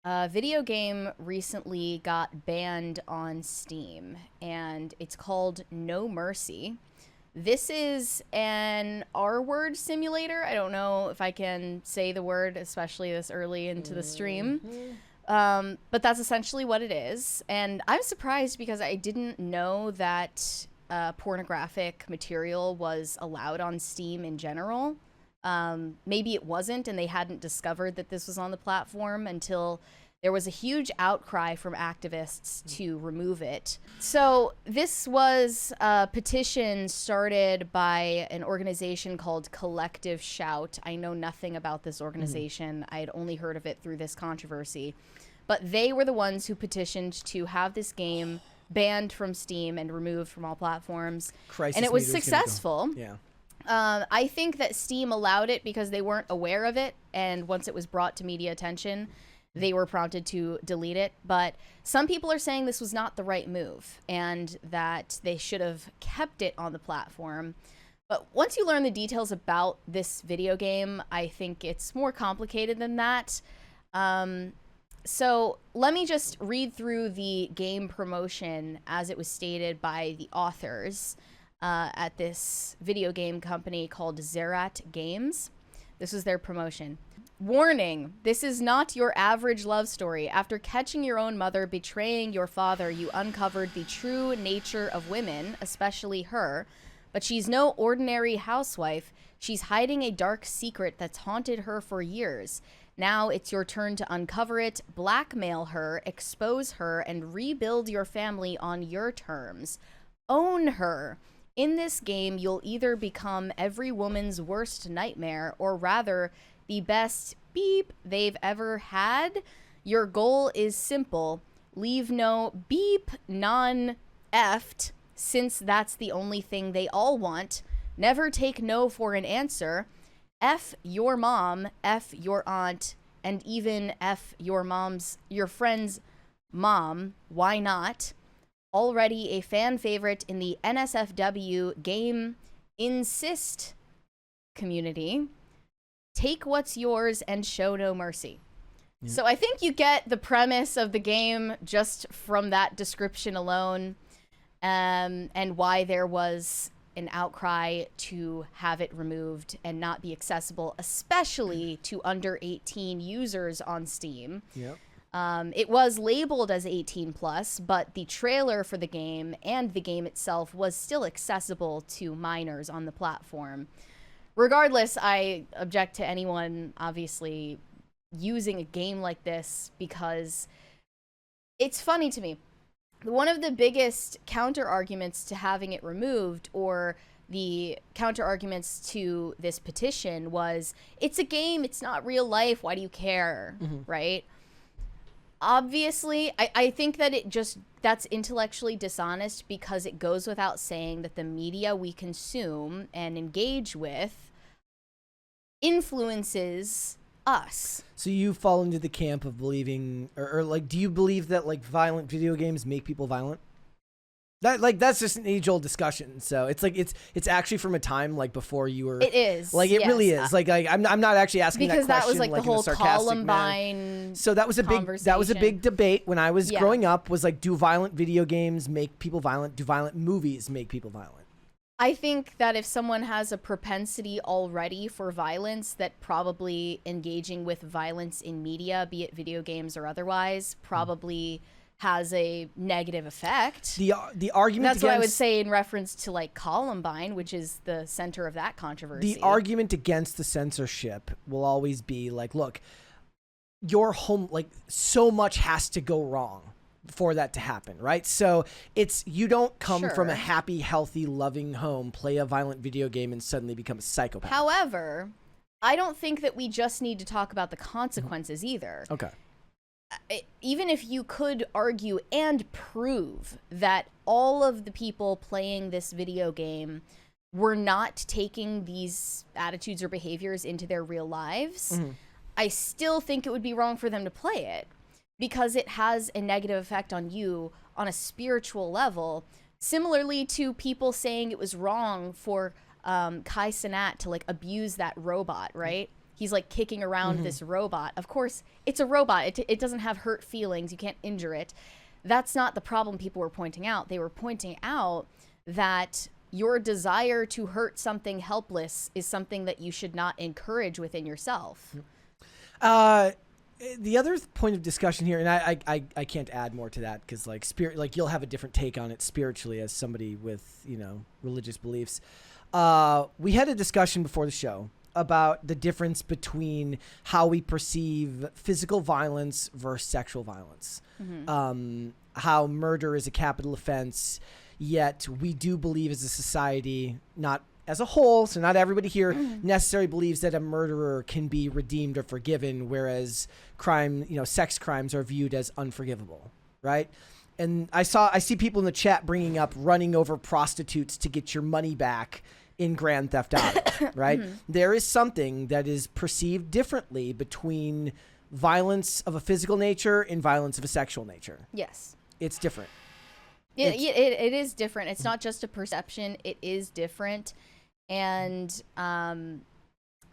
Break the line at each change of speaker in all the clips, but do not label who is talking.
A video game recently got banned on Steam, and it's called No Mercy. This is an R word simulator. I don't know if I can say the word, especially this early into the stream. But that's essentially what it is. And I'm surprised because I didn't know that pornographic material was allowed on Steam in general. Maybe it wasn't, and they hadn't discovered that this was on the platform until there was a huge outcry from activists to remove it. So this was a petition started by an organization called Collective Shout. I know nothing about this organization. I had only heard of it through this controversy. But they were the ones who petitioned to have this game banned from Steam and removed from all platforms. And it was successful.
Yeah.
I think that Steam allowed it because they weren't aware of it, and once it was brought to media attention, they were prompted to delete it. But some people are saying this was not the right move and that they should have kept it on the platform. But once you learn the details about this video game, I think it's more complicated than that. So let me just read through the game promotion as it was stated by the authors at this video game company called Zerat Games. This was their promotion. Warning, this is not your average love story. After catching your own mother betraying your father, you uncovered the true nature of women, especially her. But she's no ordinary housewife. She's hiding a dark secret that's haunted her for years. Now it's your turn to uncover it, blackmail her, expose her, and rebuild your family on your terms. Own her. In this game, you'll either become every woman's worst nightmare, or rather, the best beep they've ever had. Your goal is simple. Leave no beep non-effed, since that's the only thing they all want. Never take no for an answer. F your mom, F your aunt, and even F your friend's mom. Why not? Already a fan favorite in the NSFW game Insist community. Take what's yours and show no mercy. Yeah. So I think you get the premise of the game just from that description alone, and why there was an outcry to have it removed and not be accessible, especially to under 18 users on Steam.
Yep.
It was labeled as 18 plus, but the trailer for the game and the game itself was still accessible to minors on the platform. Regardless, I object to anyone, obviously, using a game like this because it's funny to me. One of the biggest counter arguments to having it removed, or the counter arguments to this petition, was it's a game, it's not real life, why do you care, right? Obviously, I think that that's intellectually dishonest because it goes without saying that the media we consume and engage with influences us.
So you fall into the camp of believing, or like, do you believe that like violent video games make people violent? That's just an age-old discussion. So it's like it's actually from a time like before you were.
It is.
Like it really is. Like I'm not actually asking
because
that question
was like the whole Columbine.
So that was a big debate when I was growing up. Was like, do violent video games make people violent? Do violent movies make people violent?
I think that if someone has a propensity already for violence, that probably engaging with violence in media, be it video games or otherwise, probably has a negative effect.
The argument
that's what I would say in reference to like Columbine, which is the center of that controversy.
The argument against the censorship will always be like, look, your home, like so much has to go wrong for that to happen, right? So you don't come from a happy, healthy, loving home, play a violent video game, and suddenly become a psychopath.
However, I don't think that we just need to talk about the consequences either.
Okay.
Even if you could argue and prove that all of the people playing this video game were not taking these attitudes or behaviors into their real lives, I still think it would be wrong for them to play it because it has a negative effect on you on a spiritual level, similarly to people saying it was wrong for Kai Cenat to like abuse that robot, right? he's like kicking around this robot. Of course, it's a robot. It doesn't have hurt feelings. You can't injure it. That's not the problem people were pointing out. They were pointing out that your desire to hurt something helpless is something that you should not encourage within yourself.
The other point of discussion here, and I can't add more to that because like spirit, like you'll have a different take on it spiritually as somebody with, you know, religious beliefs. We had a discussion before the show about the difference between how we perceive physical violence versus sexual violence. How murder is a capital offense, yet we do believe as a society, not as a whole, so not everybody here necessarily believes that a murderer can be redeemed or forgiven, whereas crime, you know, sex crimes are viewed as unforgivable, right? And I see people in the chat bringing up running over prostitutes to get your money back in Grand Theft Auto, right? There is something that is perceived differently between violence of a physical nature and violence of a sexual nature.
Yes.
It's different.
It is different. It's not just a perception. It is different. And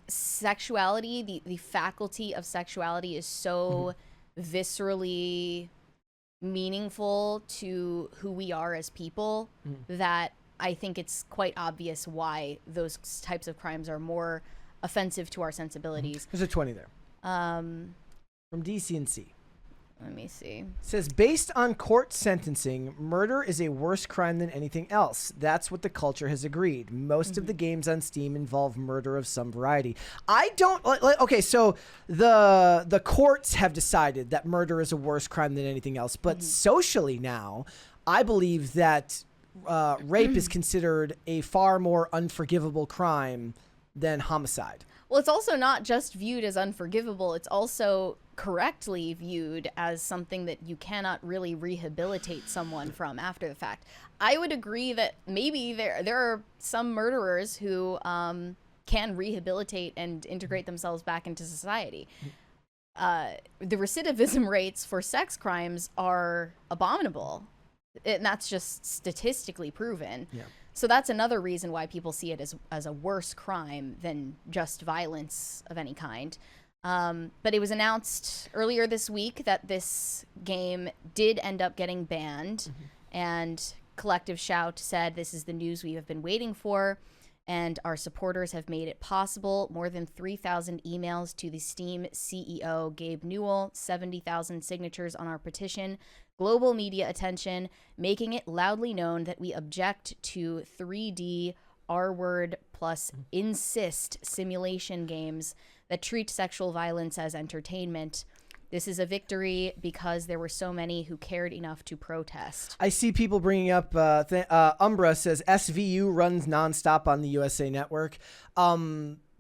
sexuality, the faculty of sexuality is so viscerally meaningful to who we are as people that I think it's quite obvious why those types of crimes are more offensive to our sensibilities.
There's a 20 there. From DC&C.
Let me see.
It says, based on court sentencing, murder is a worse crime than anything else. That's what the culture has agreed. Most of the games on Steam involve murder of some variety. I don't... Okay, so the courts have decided that murder is a worse crime than anything else. But socially now, I believe that rape is considered a far more unforgivable crime than homicide.
Well, it's also not just viewed as unforgivable. It's also correctly viewed as something that you cannot really rehabilitate someone from after the fact. I would agree that maybe there are some murderers who can rehabilitate and integrate themselves back into society. The recidivism rates for sex crimes are abominable. And that's just statistically proven. Yeah. So that's another reason why people see it as a worse crime than just violence of any kind. But it was announced earlier this week that this game did end up getting banned. And Collective Shout said, "This is the news we have been waiting for, and our supporters have made it possible." More than 3,000 emails to the Steam CEO, Gabe Newell, 70,000 signatures on our petition, global media attention, making it loudly known that we object to 3D R-word plus insist simulation games that treat sexual violence as entertainment. This is a victory because there were so many who cared enough to protest.
I see people bringing up, Umbra says SVU runs nonstop on the USA Network.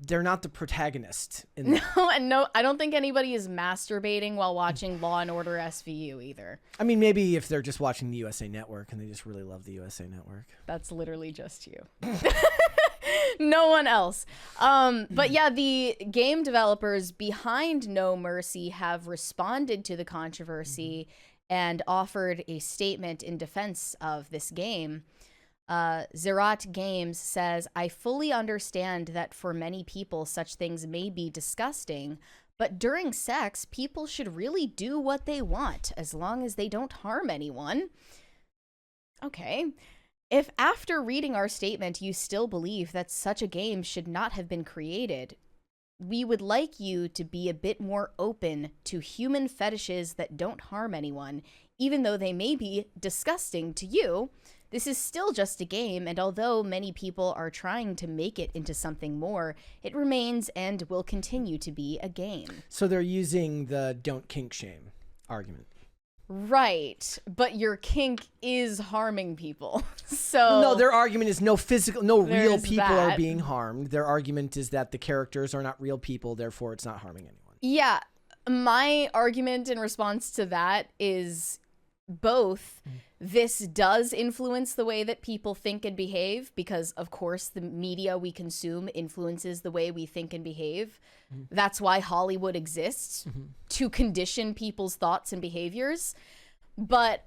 They're not the protagonist.
No, I don't think anybody is masturbating while watching Law & Order SVU either.
I mean, maybe if they're just watching the USA Network and they just really love the USA Network.
That's literally just you. No one else. But yeah, the game developers behind No Mercy have responded to the controversy and offered a statement in defense of this game. Zerat Games says, "I fully understand that for many people such things may be disgusting, but during sex, people should really do what they want as long as they don't harm anyone." Okay. If after reading our statement you still believe that such a game should not have been created, we would like you to be a bit more open to human fetishes that don't harm anyone, even though they may be disgusting to you. This is still just a game, and although many people are trying to make it into something more, it remains and will continue to be a game.
So they're using the don't kink shame argument.
Right, but your kink is harming people. So
no, their argument is no real people are being harmed. Their argument is that the characters are not real people, therefore it's not harming anyone.
Yeah, my argument in response to that is both. This does influence the way that people think and behave because, of course, the media we consume influences the way we think and behave. That's why Hollywood exists, to condition people's thoughts and behaviors. But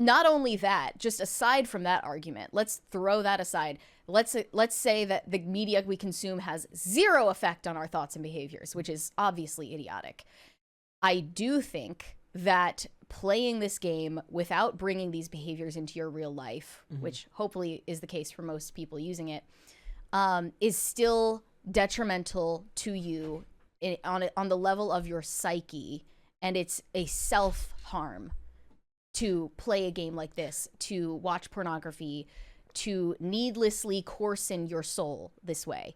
Not only that, just aside from that argument, let's throw that aside. Let's say that the media we consume has zero effect on our thoughts and behaviors, which is obviously idiotic. I do think that playing this game without bringing these behaviors into your real life, which hopefully is the case for most people using it, is still detrimental to you on the level of your psyche, and it's a self-harm to play a game like this, to watch pornography, to needlessly coarsen your soul this way.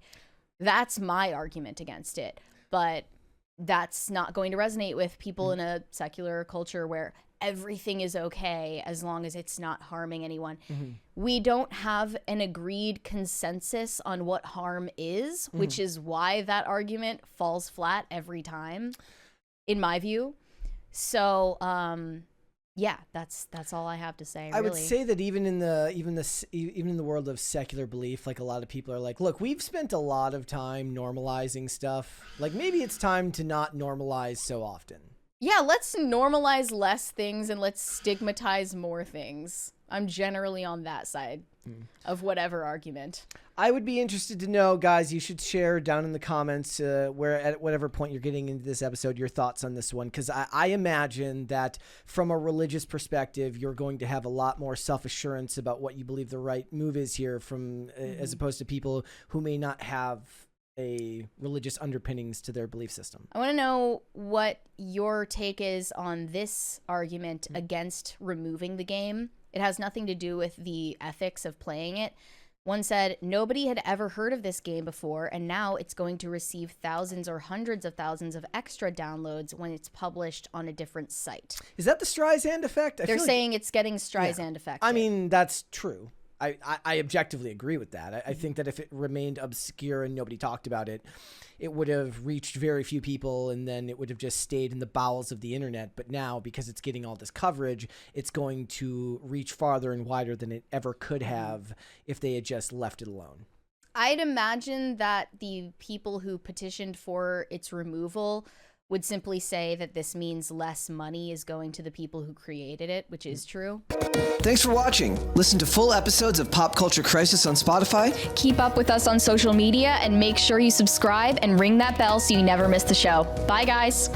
That's my argument against it. But that's not going to resonate with people in a secular culture where everything is okay as long as it's not harming anyone. We don't have an agreed consensus on what harm is, which is why that argument falls flat every time, in my view. So, yeah, that's all I have to say.
I would say that even in the world of secular belief, like a lot of people are like, look, we've spent a lot of time normalizing stuff. Like maybe it's time to not normalize so often.
Yeah, let's normalize less things and let's stigmatize more things. I'm generally on that side of whatever argument.
I would be interested to know, guys, you should share down in the comments where at whatever point you're getting into this episode, your thoughts on this one. Because I imagine that from a religious perspective, you're going to have a lot more self-assurance about what you believe the right move is here from as opposed to people who may not have a religious underpinnings to their belief system.
I want to know what your take is on this argument against removing the game. It has nothing to do with the ethics of playing it. One said, nobody had ever heard of this game before, and now it's going to receive thousands or hundreds of thousands of extra downloads when it's published on a different site.
Is that the Streisand effect?
They're saying it's getting Streisand effect.
I mean, that's true. I objectively agree with that. I think that if it remained obscure and nobody talked about it, it would have reached very few people and then it would have just stayed in the bowels of the internet. But now, because it's getting all this coverage, it's going to reach farther and wider than it ever could have if they had just left it alone.
I'd imagine that the people who petitioned for its removal would simply say that this means less money is going to the people who created it, which is true.
Thanks for watching. Listen to full episodes of Pop Culture Crisis on Spotify.
Keep up with us on social media and make sure you subscribe and ring that bell so you never miss the show. Bye, guys.